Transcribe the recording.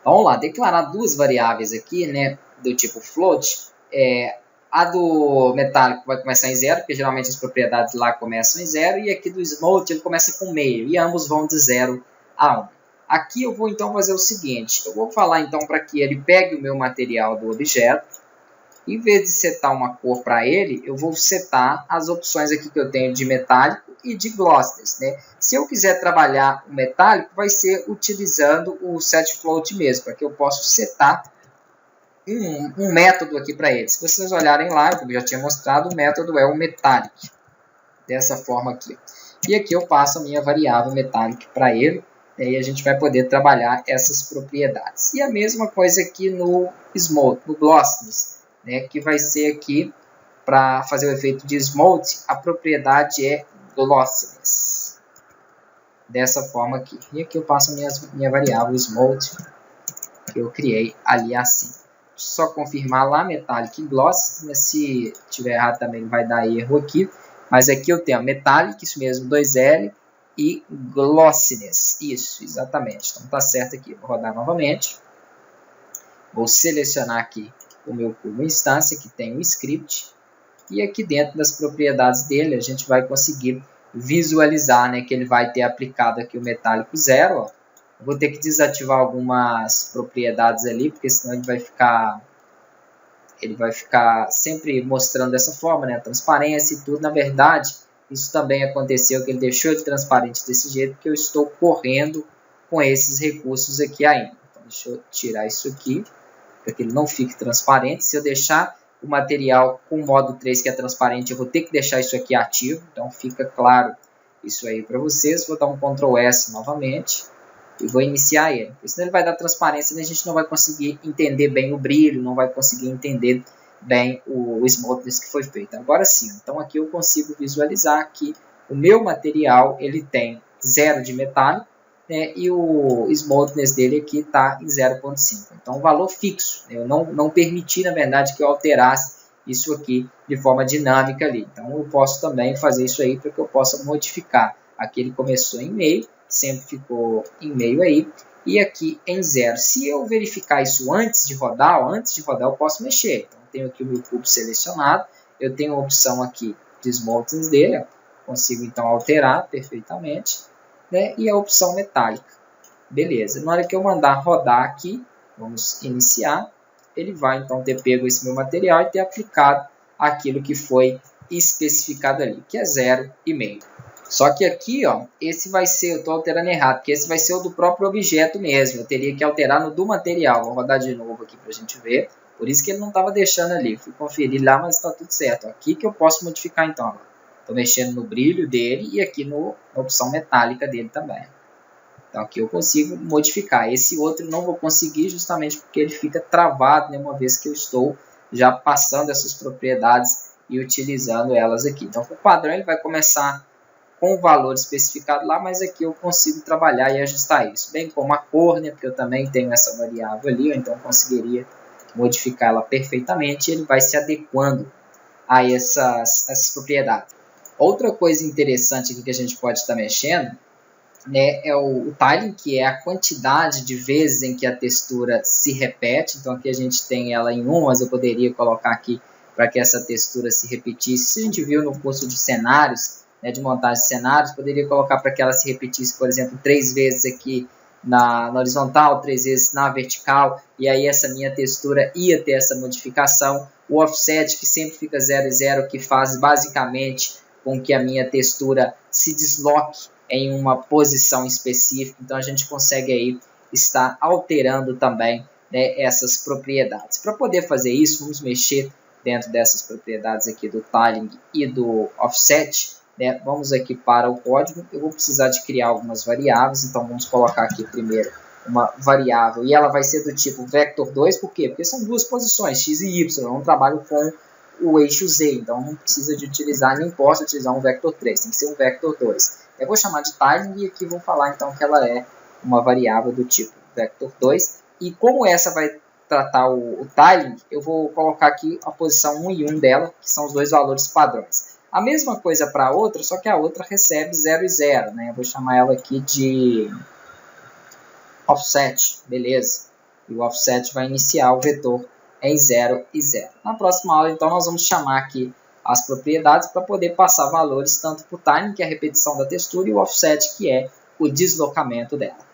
Então, vamos lá, declarar duas variáveis aqui, né, do tipo float. A do metálico vai começar em 0, porque geralmente as propriedades lá começam em 0, e aqui do smooth ele começa com meio, e ambos vão de 0 a 1. Aqui eu vou então fazer o seguinte, eu vou falar então para que ele pegue o meu material do objeto, em vez de setar uma cor para ele, eu vou setar as opções aqui que eu tenho de metálico e de glossiness, né? Se eu quiser trabalhar o metálico, vai ser utilizando o setFloat mesmo, para que eu possa setar um método aqui para ele. Se vocês olharem lá, como eu já tinha mostrado, o método é o metallic, dessa forma aqui. E aqui eu passo a minha variável metallic para ele, e aí a gente vai poder trabalhar essas propriedades. E a mesma coisa aqui no smooth, no glossiness, né, que vai ser aqui, para fazer o efeito de smooth, a propriedade é glossiness. Dessa forma aqui. E aqui eu passo a minha variável smooth, que eu criei ali assim. Só confirmar lá, metallic e gloss, né? Se tiver errado também vai dar erro aqui, mas aqui eu tenho metallic, isso mesmo, 2L, e glossiness, isso, exatamente, então tá certo aqui. Vou rodar novamente, vou selecionar aqui o meu cubo instância, que tem um script, e aqui dentro das propriedades dele a gente vai conseguir visualizar, né, que ele vai ter aplicado aqui o metálico 0, ó. Vou ter que desativar algumas propriedades ali, porque senão ele vai ficar sempre mostrando dessa forma, né? Transparência e tudo. Na verdade, isso também aconteceu, que ele deixou de transparente desse jeito, porque eu estou correndo com esses recursos aqui ainda. Então, deixa eu tirar isso aqui, para que ele não fique transparente. Se eu deixar o material com o modo 3, que é transparente, eu vou ter que deixar isso aqui ativo. Então, fica claro isso aí para vocês. Vou dar um Ctrl S novamente. E vou iniciar ele, porque senão ele vai dar transparência e a gente não vai conseguir entender bem o brilho, não vai conseguir entender bem o smoothness que foi feito. Agora sim, então aqui eu consigo visualizar que o meu material ele tem 0 de metálico, né, e o smoothness dele aqui está em 0,5. Então, um valor fixo. Eu não permiti, na verdade, que eu alterasse isso aqui de forma dinâmica ali. Então, eu posso também fazer isso aí para que eu possa modificar. Aqui ele começou em meio, sempre ficou em meio aí, e aqui em 0. Se eu verificar isso antes de rodar, eu posso mexer. Então, tenho aqui o meu cubo selecionado, eu tenho a opção aqui de smoothness dele, ó. Consigo então alterar perfeitamente, né? E a opção metálica. Beleza, na hora que eu mandar rodar aqui, vamos iniciar, ele vai então ter pego esse meu material e ter aplicado aquilo que foi especificado ali, que é 0,5. Só que aqui, ó, esse vai ser, eu estou alterando errado, porque esse vai ser o do próprio objeto mesmo. Eu teria que alterar no do material. Vou rodar de novo aqui para a gente ver. Por isso que ele não estava deixando ali. Fui conferir lá, mas está tudo certo. Aqui que eu posso modificar então. Estou mexendo no brilho dele e aqui na opção metálica dele também. Então aqui eu consigo modificar. Esse outro não vou conseguir justamente porque ele fica travado, né, uma vez que eu estou já passando essas propriedades e utilizando elas aqui. Então, o padrão ele vai começar com o valor especificado lá, mas aqui eu consigo trabalhar e ajustar isso. Bem como a cor, né, porque eu também tenho essa variável ali, ou então conseguiria modificar ela perfeitamente, e ele vai se adequando a essas propriedades. Outra coisa interessante aqui que a gente pode estar mexendo, né, é o tiling, que é a quantidade de vezes em que a textura se repete. Então aqui a gente tem ela em 1, mas eu poderia colocar aqui para que essa textura se repetisse. Se a gente viu no curso de cenários, né, de montagem de cenários, poderia colocar para que ela se repetisse, por exemplo, 3 vezes aqui na horizontal, 3 vezes na vertical, e aí essa minha textura ia ter essa modificação. O offset, que sempre fica 0 e 0, que faz basicamente com que a minha textura se desloque em uma posição específica. Então a gente consegue aí estar alterando também, né, essas propriedades. Para poder fazer isso, vamos mexer dentro dessas propriedades aqui do tiling e do offset, né? Vamos aqui para o código. Eu vou precisar de criar algumas variáveis, então vamos colocar aqui primeiro uma variável, e ela vai ser do tipo vector2, por quê? Porque são duas posições, x e y, eu não trabalho com o eixo z, então não precisa de utilizar, nem posso utilizar um vector3, tem que ser um vector2. Eu vou chamar de tiling e aqui vou falar então que ela é uma variável do tipo vector2, e como essa vai tratar o tiling, eu vou colocar aqui a posição 1 e 1 dela, que são os dois valores padrões. A mesma coisa para a outra, só que a outra recebe 0 e 0, né? Eu vou chamar ela aqui de offset, beleza. E o offset vai iniciar o vetor em 0 e 0. Na próxima aula, então, nós vamos chamar aqui as propriedades para poder passar valores tanto para o timing, que é a repetição da textura, e o offset, que é o deslocamento dela.